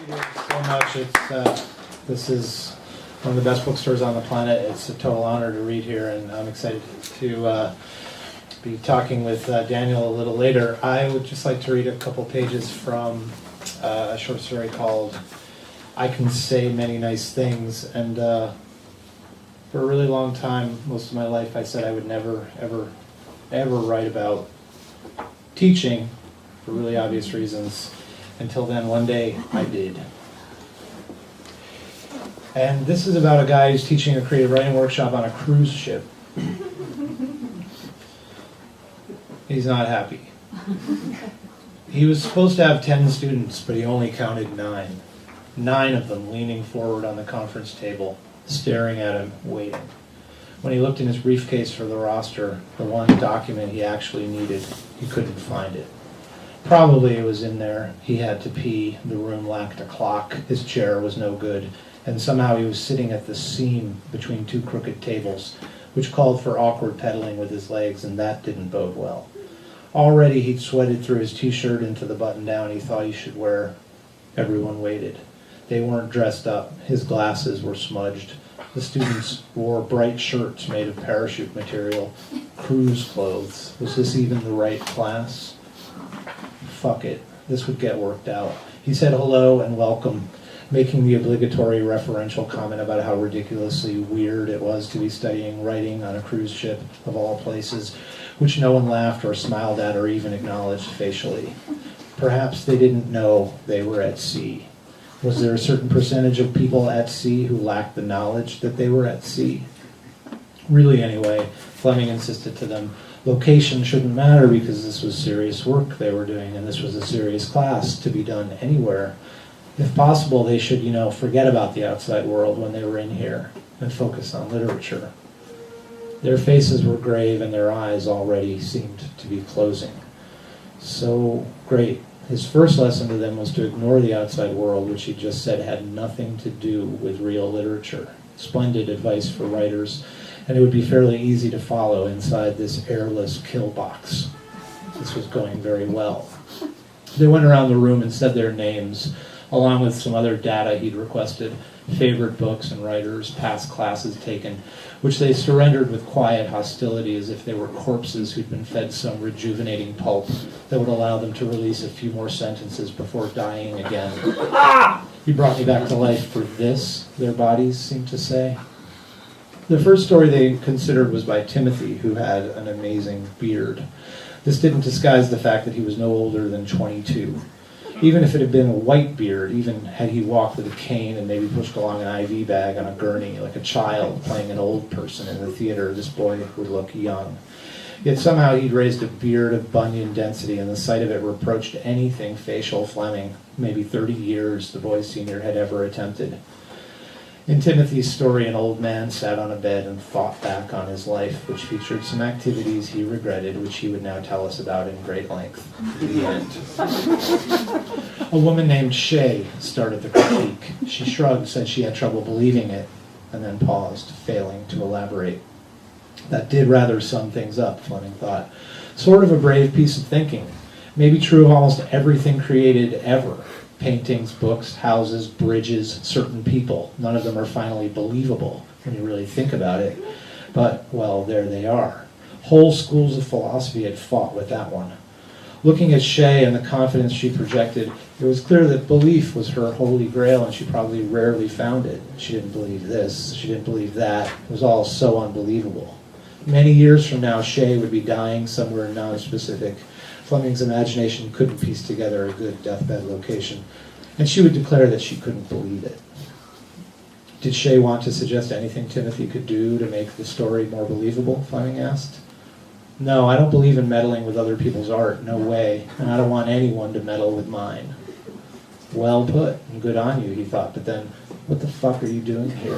Thank you so much. This is one of the best bookstores on the planet. It's a total honor to read here, and I'm excited to be talking with Daniel a little later. I would just like to read a couple pages from a short story called I Can Say Many Nice Things. And for a really long time, most of my life, I said I would never, ever write about teaching for really obvious reasons. Until then, one day, I did. And this is about a guy who's teaching a creative writing workshop on a cruise ship. He's not happy. He was supposed to have 10 students, but he only counted 9. 9 of them leaning forward on the conference table, staring at him, waiting. When he looked in his briefcase for the roster, the one document he actually needed, he couldn't find it. Probably it was in there. He had to pee, the room lacked a clock, his chair was no good, and somehow he was sitting at the seam between 2 crooked tables, which called for awkward pedaling with his legs, and that didn't bode well. Already he'd sweated through his t-shirt into the button-down he thought he should wear. Everyone waited. They weren't dressed up. His glasses were smudged. The students wore bright shirts made of parachute material, cruise clothes. Was this even the right class? Fuck it. This would get worked out. He said hello and welcome, making the obligatory referential comment about how ridiculously weird it was to be studying writing on a cruise ship, of all places, which no one laughed or smiled at or even acknowledged facially. Perhaps they didn't know they were at sea. Was there a certain percentage of people at sea who lacked the knowledge that they were at sea? Really, anyway, Fleming insisted to them, location shouldn't matter because this was serious work they were doing, and this was a serious class to be done anywhere. If possible, they should, forget about the outside world when they were in here and focus on literature. Their faces were grave and their eyes already seemed to be closing. So great. His first lesson to them was to ignore the outside world, which he just said had nothing to do with real literature. Splendid advice for writers, and it would be fairly easy to follow inside this airless kill box. This was going very well. They went around the room and said their names, along with some other data he'd requested, favorite books and writers, past classes taken, which they surrendered with quiet hostility as if they were corpses who'd been fed some rejuvenating pulp that would allow them to release a few more sentences before dying again. You brought me back to life for this, their bodies seemed to say. The first story they considered was by Timothy, who had an amazing beard. This didn't disguise the fact that he was no older than 22. Even if it had been a white beard, even had he walked with a cane and maybe pushed along an IV bag on a gurney like a child playing an old person in the theater, this boy would look young. Yet somehow he'd raised a beard of Bunyan density, and the sight of it reproached anything facial Fleming, maybe 30 years the boy's senior had ever attempted. In Timothy's story, an old man sat on a bed and thought back on his life, which featured some activities he regretted, which he would now tell us about in great length. The end. A woman named Shay started the critique. She shrugged, said she had trouble believing it, and then paused, failing to elaborate. That did rather sum things up, Fleming thought. Sort of a brave piece of thinking. Maybe true of almost everything created ever. Paintings, books, houses, bridges, certain people. None of them are finally believable when you really think about it. But, well, there they are. Whole schools of philosophy had fought with that one. Looking at Shay and the confidence she projected, it was clear that belief was her holy grail, and she probably rarely found it. She didn't believe this, she didn't believe that. It was all so unbelievable. Many years from now, Shay would be dying somewhere non-specific. Fleming's imagination couldn't piece together a good deathbed location, and she would declare that she couldn't believe it. Did Shay want to suggest anything Timothy could do to make the story more believable, Fleming asked. No, I don't believe in meddling with other people's art, no way, and I don't want anyone to meddle with mine. Well put, and good on you, he thought, but then, what the fuck are you doing here?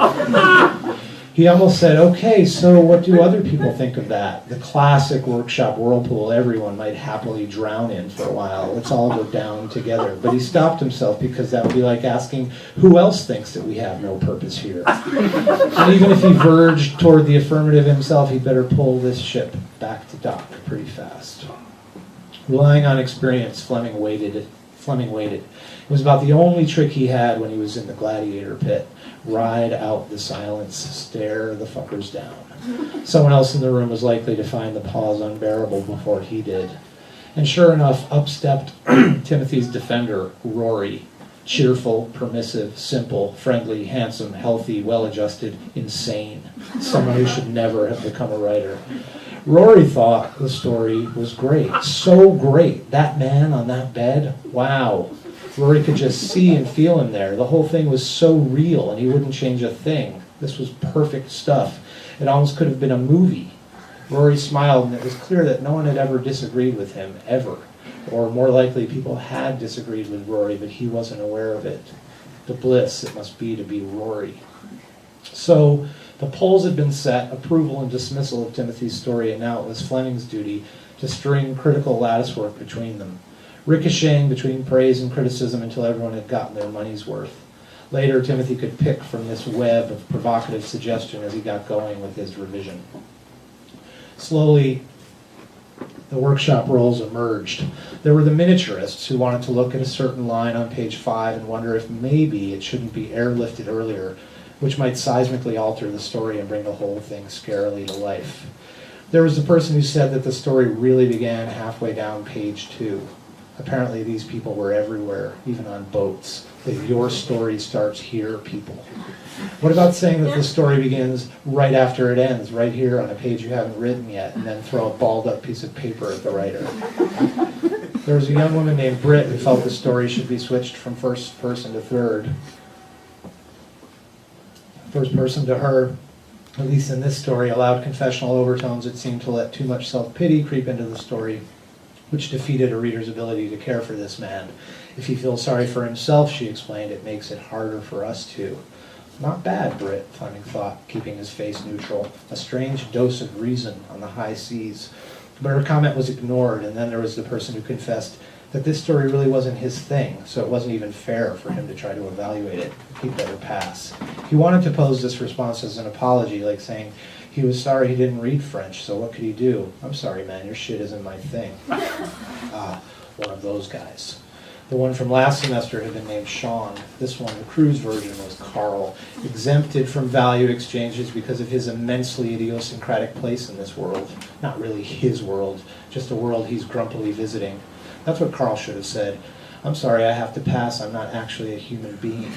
He almost said, okay, so what do other people think of that? The classic workshop whirlpool everyone might happily drown in for a while. Let's all go down together. But he stopped himself because that would be like asking who else thinks that we have no purpose here. And even if he verged toward the affirmative himself, he'd better pull this ship back to dock pretty fast. Relying on experience, Fleming waited Fleming waited. It was about the only trick he had when he was in the gladiator pit. Ride out the silence, stare the fuckers down. Someone else in the room was likely to find the pause unbearable before he did. And sure enough, up stepped Timothy's defender, Rory. Cheerful, permissive, simple, friendly, handsome, healthy, well-adjusted, insane. Someone who should never have become a writer. Rory thought the story was great. So great. That man on that bed, wow. Rory could just see and feel him there. The whole thing was so real, and he wouldn't change a thing. This was perfect stuff. It almost could have been a movie. Rory smiled, and it was clear that no one had ever disagreed with him, ever. Or more likely, people had disagreed with Rory, but he wasn't aware of it. The bliss it must be to be Rory. So, the polls had been set, approval and dismissal of Timothy's story, and now it was Fleming's duty to string critical latticework between them, ricocheting between praise and criticism until everyone had gotten their money's worth. Later, Timothy could pick from this web of provocative suggestion as he got going with his revision. Slowly, the workshop roles emerged. There were the miniaturists who wanted to look at a certain line on page 5 and wonder if maybe it shouldn't be airlifted earlier, which might seismically alter the story and bring the whole thing scarily to life. There was the person who said that the story really began halfway down page 2. Apparently these people were everywhere, even on boats. That your story starts here, people. What about saying that the story begins right after it ends, right here on a page you haven't written yet, and then throw a balled up piece of paper at the writer? There was a young woman named Britt who felt the story should be switched from first person to third. First person to her, at least in this story, allowed confessional overtones that seemed to let too much self-pity creep into the story, which defeated a reader's ability to care for this man. If he feels sorry for himself, she explained, it makes it harder for us to. Not bad, Britt, Fleming thought, keeping his face neutral. A strange dose of reason on the high seas. But her comment was ignored, and then there was the person who confessed that this story really wasn't his thing, so it wasn't even fair for him to try to evaluate it. He'd better pass. He wanted to pose this response as an apology, like saying he was sorry he didn't read French, so what could he do? I'm sorry, man, your shit isn't my thing. One of those guys. The one from last semester had been named Sean. This one, the cruise version, was Carl, exempted from value exchanges because of his immensely idiosyncratic place in this world. Not really his world, just a world he's grumpily visiting. That's what Carl should have said. I'm sorry, I have to pass. I'm not actually a human being.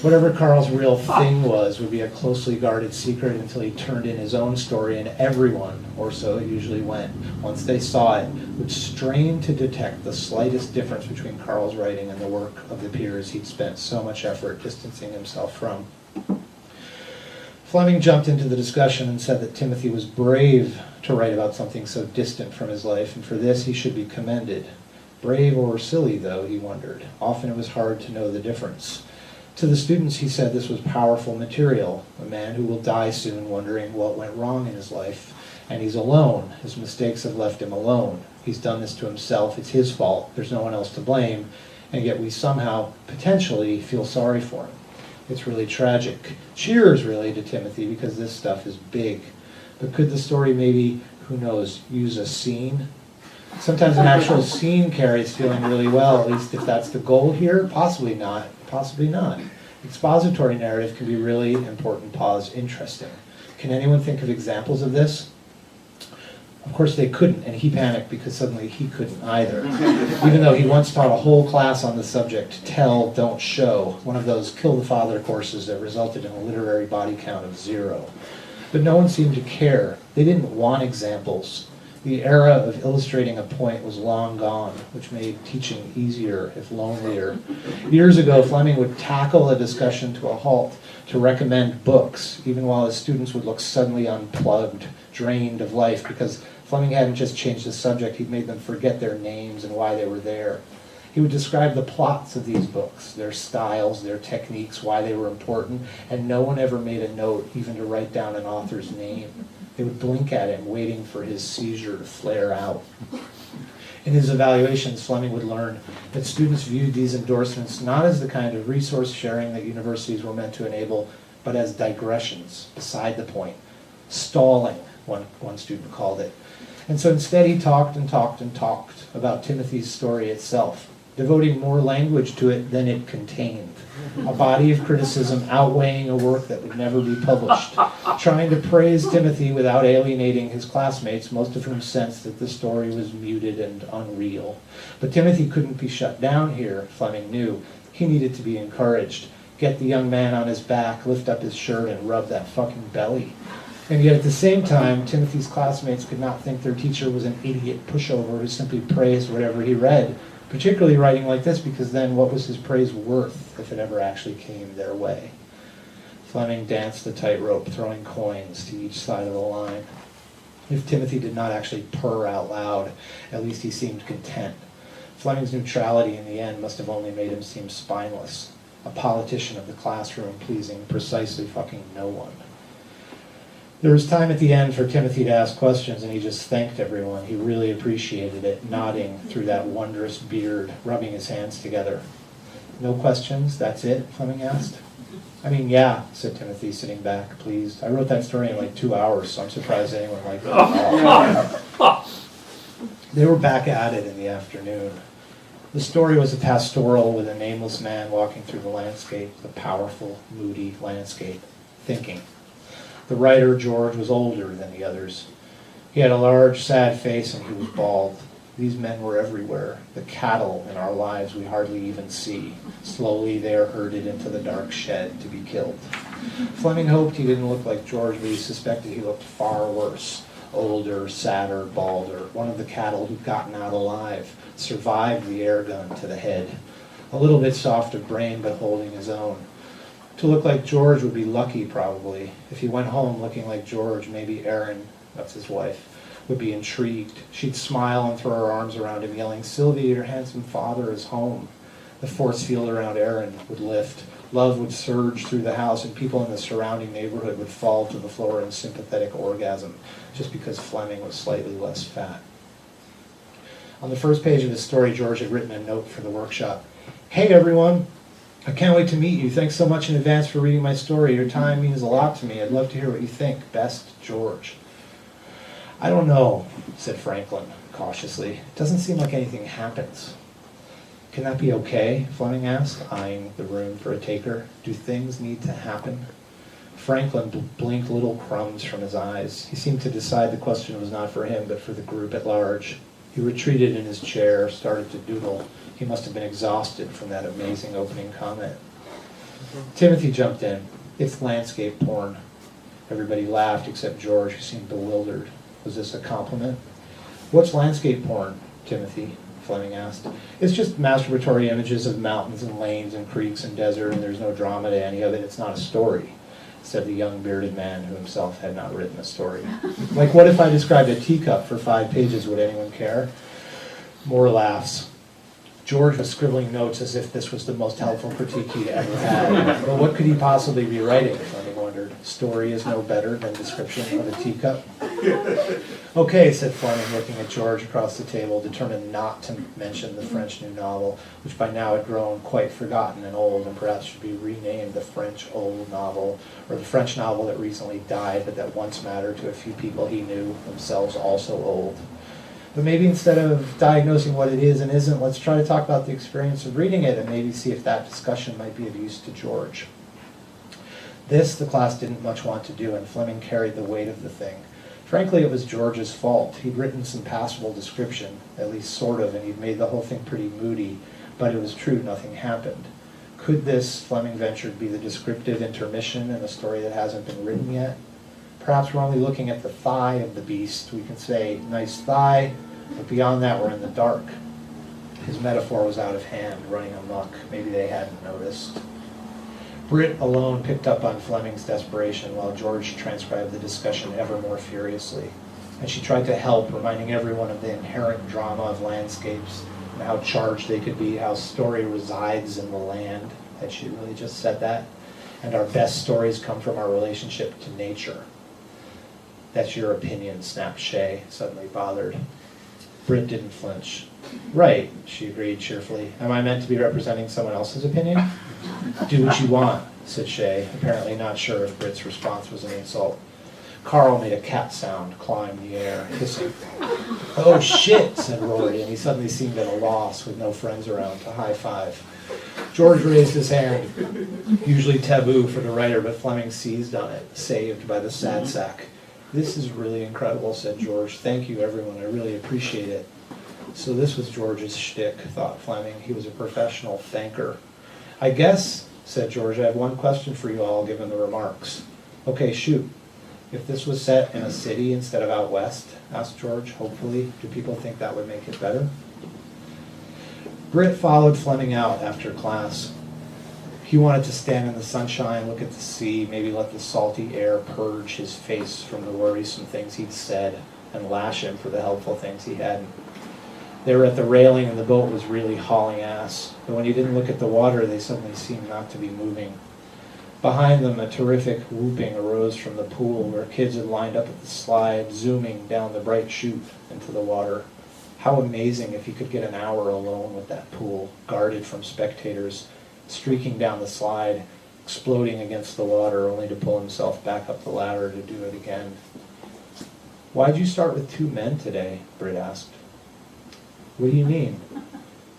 Whatever Carl's real thing was would be a closely guarded secret until he turned in his own story, and everyone, or so it usually went, once they saw it, would strain to detect the slightest difference between Carl's writing and the work of the peers he'd spent so much effort distancing himself from. Fleming jumped into the discussion and said that Timothy was brave to write about something so distant from his life, and for this he should be commended. Brave or silly, though, he wondered. Often it was hard to know the difference. To the students, he said this was powerful material, a man who will die soon wondering what went wrong in his life. And he's alone. His mistakes have left him alone. He's done this to himself. It's his fault. There's no one else to blame. And yet we somehow, potentially, feel sorry for him. It's really tragic. Cheers, really, to Timothy, because this stuff is big. But could the story maybe, who knows, use a scene? Sometimes an actual scene carries feeling really well, at least if that's the goal here. Possibly not. Possibly not. Expository narrative can be really important, pause, interesting. Can anyone think of examples of this? Of course they couldn't, and he panicked because suddenly he couldn't either. Even though he once taught a whole class on the subject, Tell, Don't Show, one of those Kill the Father courses that resulted in a literary body count of 0. But no one seemed to care. They didn't want examples. The era of illustrating a point was long gone, which made teaching easier, if lonelier. Years ago, Fleming would tackle a discussion to a halt to recommend books, even while his students would look suddenly unplugged, drained of life, because Fleming hadn't just changed the subject, he'd made them forget their names and why they were there. He would describe the plots of these books, their styles, their techniques, why they were important, and no one ever made a note even to write down an author's name. They would blink at him, waiting for his seizure to flare out. In his evaluations, Fleming would learn that students viewed these endorsements not as the kind of resource sharing that universities were meant to enable, but as digressions, beside the point. Stalling, one student called it. And so instead he talked and talked and talked about Timothy's story itself. devoting more language to it than it contained. A body of criticism outweighing a work that would never be published. Trying to praise Timothy without alienating his classmates, most of whom sensed that the story was muted and unreal. But Timothy couldn't be shut down here, Fleming knew. He needed to be encouraged. Get the young man on his back, lift up his shirt, and rub that fucking belly. And yet at the same time, Timothy's classmates could not think their teacher was an idiot pushover who simply praised whatever he read, particularly writing like this, because then what was his praise worth if it ever actually came their way? Fleming danced the tightrope, throwing coins to each side of the line. If Timothy did not actually purr out loud, at least he seemed content. Fleming's neutrality in the end must have only made him seem spineless, a politician of the classroom pleasing precisely fucking no one. There was time at the end for Timothy to ask questions, and he just thanked everyone. He really appreciated it, nodding through that wondrous beard, rubbing his hands together. No questions? That's it? Fleming asked. I mean, yeah, said Timothy, sitting back, pleased. I wrote that story in like 2 hours, so I'm surprised anyone liked it. They were back at it in the afternoon. The story was a pastoral with a nameless man walking through the landscape, the powerful, moody landscape, thinking. The writer, George, was older than the others. He had a large, sad face, and he was bald. These men were everywhere, the cattle in our lives we hardly even see. Slowly they are herded into the dark shed to be killed. Fleming hoped he didn't look like George, but he suspected he looked far worse. Older, sadder, balder. One of the cattle who'd gotten out alive, survived the air gun to the head. A little bit soft of brain, but holding his own. To look like George would be lucky, probably. If he went home looking like George, maybe Erin, that's his wife, would be intrigued. She'd smile and throw her arms around him, yelling, Sylvia, your handsome father is home. The force field around Erin would lift. Love would surge through the house, and people in the surrounding neighborhood would fall to the floor in sympathetic orgasm, just because Fleming was slightly less fat. On the first page of his story, George had written a note for the workshop. Hey, everyone. I can't wait to meet you. Thanks so much in advance for reading my story. Your time means a lot to me. I'd love to hear what you think. Best, George. I don't know, said Franklin cautiously. It doesn't seem like anything happens. Can that be okay? Fleming asked, eyeing the room for a taker. Do things need to happen? Franklin blinked little crumbs from his eyes. He seemed to decide the question was not for him, but for the group at large. He retreated in his chair, started to doodle. He must have been exhausted from that amazing opening comment. Timothy jumped in. It's landscape porn. Everybody laughed except George, who seemed bewildered. Was this a compliment? What's landscape porn, Timothy? Fleming asked. It's just masturbatory images of mountains and lanes and creeks and desert, and there's no drama to any of it. It's not a story, said the young bearded man who himself had not written a story. Like, what if I described a teacup for 5 pages? Would anyone care? More laughs. George was scribbling notes as if this was the most helpful critique he'd ever had. But what could he possibly be writing, Fleming wondered. Story is no better than description of a teacup. Okay, said Fleming, looking at George across the table, determined not to mention the French new novel, which by now had grown quite forgotten and old, and perhaps should be renamed the French old novel, or the French novel that recently died, but that once mattered to a few people he knew, themselves also old. But maybe instead of diagnosing what it is and isn't, let's try to talk about the experience of reading it and maybe see if that discussion might be of use to George. This the class didn't much want to do, and Fleming carried the weight of the thing. Frankly, it was George's fault. He'd written some passable description, at least sort of, and he'd made the whole thing pretty moody, but it was true, nothing happened. Could this, Fleming ventured, be the descriptive intermission in a story that hasn't been written yet? Perhaps we're only looking at the thigh of the beast. We can say, nice thigh, but beyond that we're in the dark. His metaphor was out of hand, running amok. Maybe they hadn't noticed. Britt alone picked up on Fleming's desperation while George transcribed the discussion ever more furiously. And she tried to help, reminding everyone of the inherent drama of landscapes and how charged they could be, how story resides in the land. Had she really just said that? And our best stories come from our relationship to nature. That's your opinion, snapped Shay, suddenly bothered. Britt didn't flinch. Right, she agreed cheerfully. Am I meant to be representing someone else's opinion? Do what you want, said Shay, apparently not sure if Britt's response was an insult. Carl made a cat sound, clawing the air, hissing. "Oh shit," said Rory, and he suddenly seemed at a loss with no friends around to high-five. George raised his hand, usually taboo for the writer, but Fleming seized on it, saved by the sad sack. "This is really incredible," said George. "Thank you, everyone. I really appreciate it." So this was George's shtick, thought Fleming. He was a professional thanker. "I guess," said George, "I have one question for you all, given the remarks." "Okay, shoot." "If this was set in a city instead of out west," asked George, hopefully, "do people think that would make it better?" Britt followed Fleming out after class. He wanted to stand in the sunshine, look at the sea, maybe let the salty air purge his face from the worrisome things he'd said and lash him for the helpful things he hadn't. They were at the railing and the boat was really hauling ass, but when you didn't look at the water, they suddenly seemed not to be moving. Behind them, a terrific whooping arose from the pool where kids had lined up at the slide, zooming down the bright chute into the water. How amazing if he could get an hour alone with that pool, guarded from spectators, streaking down the slide, exploding against the water, only to pull himself back up the ladder to do it again. "Why'd you start with 2 men today?" Britt asked. "What do you mean?"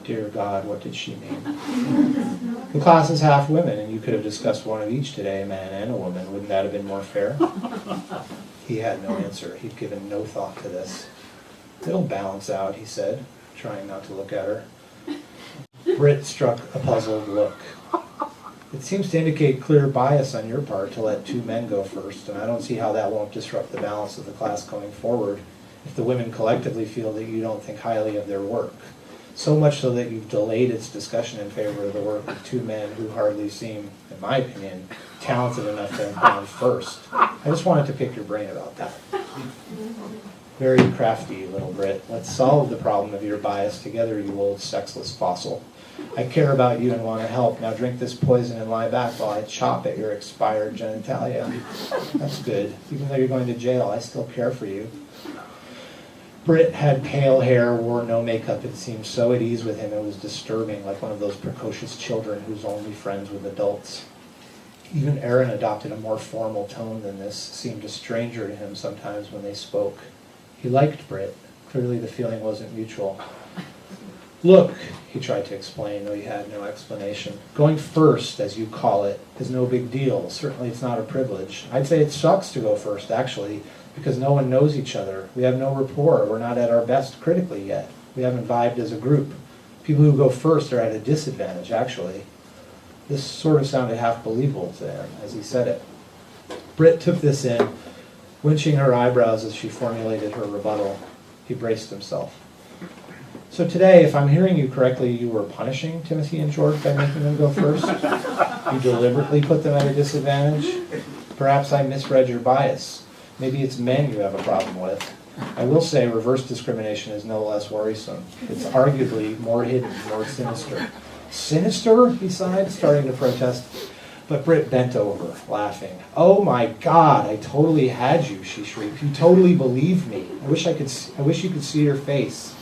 Dear God, what did she mean? "The class is half women, and you could have discussed one of each today, a man and a woman. Wouldn't that have been more fair?" He had no answer. He'd given no thought to this. "It'll balance out," he said, trying not to look at her. Britt struck a puzzled look. "It seems to indicate clear bias on your part to let 2 men go first, and I don't see how that won't disrupt the balance of the class going forward if the women collectively feel that you don't think highly of their work. So much so that you've delayed its discussion in favor of the work of 2 men who hardly seem, in my opinion, talented enough to have gone first. I just wanted to pick your brain about that." "Very crafty, little Britt. Let's solve the problem of your bias together, you old sexless fossil. I care about you and want to help. Now drink this poison and lie back while I chop at your expired genitalia." "That's good. Even though you're going to jail, I still care for you." Britt had pale hair, wore no makeup, and seemed so at ease with him it was disturbing, like one of those precocious children who's only friends with adults. Even Aaron adopted a more formal tone than this, seemed a stranger to him sometimes when they spoke. He liked Britt. Clearly the feeling wasn't mutual. "Look," he tried to explain, though he had no explanation. "Going first, as you call it, is no big deal. Certainly it's not a privilege. I'd say it sucks to go first, actually, because no one knows each other. We have no rapport. We're not at our best critically yet. We haven't vibed as a group. People who go first are at a disadvantage, actually." This sort of sounded half believable to him as he said it. Britt took this in, winching her eyebrows as she formulated her rebuttal. He braced himself. "So today, if I'm hearing you correctly, you were punishing Timothy and George by making them go first? You deliberately put them at a disadvantage? Perhaps I misread your bias. Maybe it's men you have a problem with. I will say reverse discrimination is no less worrisome. It's arguably more hidden, more sinister." "Sinister?" he sighed, starting to protest. But Britt bent over, laughing. "Oh my God, I totally had you," she shrieked. "You totally believed me. I wish you could see your face."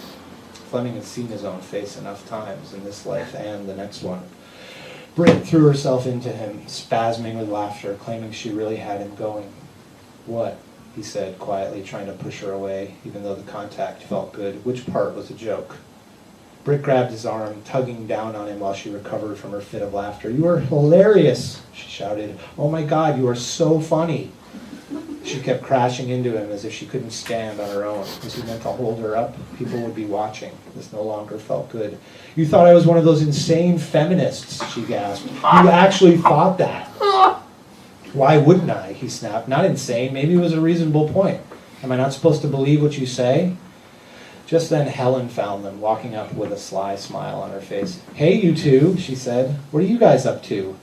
Fleming had seen his own face enough times in this life and the next one. Britt threw herself into him, spasming with laughter, claiming she really had him going. "What?" he said quietly, trying to push her away, even though the contact felt good. Which part was a joke? Britt grabbed his arm, tugging down on him while she recovered from her fit of laughter. "You are hilarious," she shouted. "Oh my God, you are so funny." She kept crashing into him as if she couldn't stand on her own. Was he meant to hold her up? People would be watching. This no longer felt good. "You thought I was one of those insane feminists," she gasped. "You actually thought that." "Why wouldn't I?" he snapped. "Not insane. Maybe it was a reasonable point. Am I not supposed to believe what you say?" Just then Helen found them, walking up with a sly smile on her face. "Hey, you two," she said. "What are you guys up to?"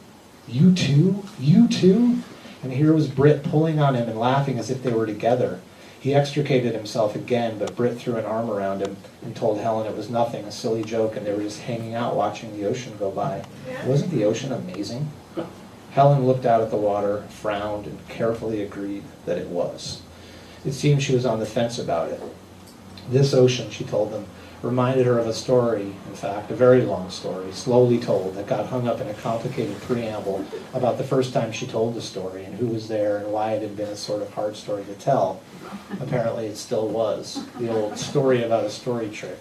"You two? You two?" And here was Britt pulling on him and laughing as if they were together. He extricated himself again, but Britt threw an arm around him and told Helen it was nothing, a silly joke, and they were just hanging out watching the ocean go by. Wasn't the ocean amazing? Helen looked out at the water, frowned, and carefully agreed that it was. It seemed she was on the fence about it. This ocean, she told them, reminded her of a story, in fact, a very long story, slowly told, that got hung up in a complicated preamble about the first time she told the story and who was there and why it had been a sort of hard story to tell. Apparently it still was. The old story about a story trick,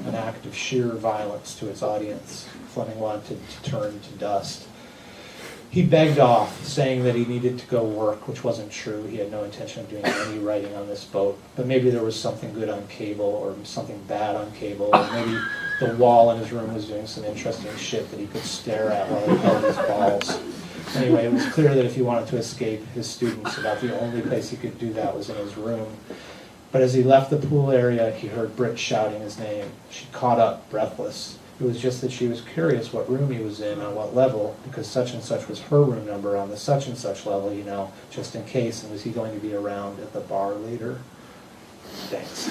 an act of sheer violence to its audience. Fleming wanted to turn to dust. He begged off, saying that he needed to go work, which wasn't true. He had no intention of doing any writing on this boat. But maybe there was something good on cable or something bad on cable. Or maybe the wall in his room was doing some interesting shit that he could stare at while he held his balls. Anyway, it was clear that if he wanted to escape his students, about the only place he could do that was in his room. But as he left the pool area, he heard Britt shouting his name. She caught up, breathless. It was just that she was curious what room he was in, on what level, because such and such was her room number on the such and such level, you know, just in case, and was he going to be around at the bar later? Thanks.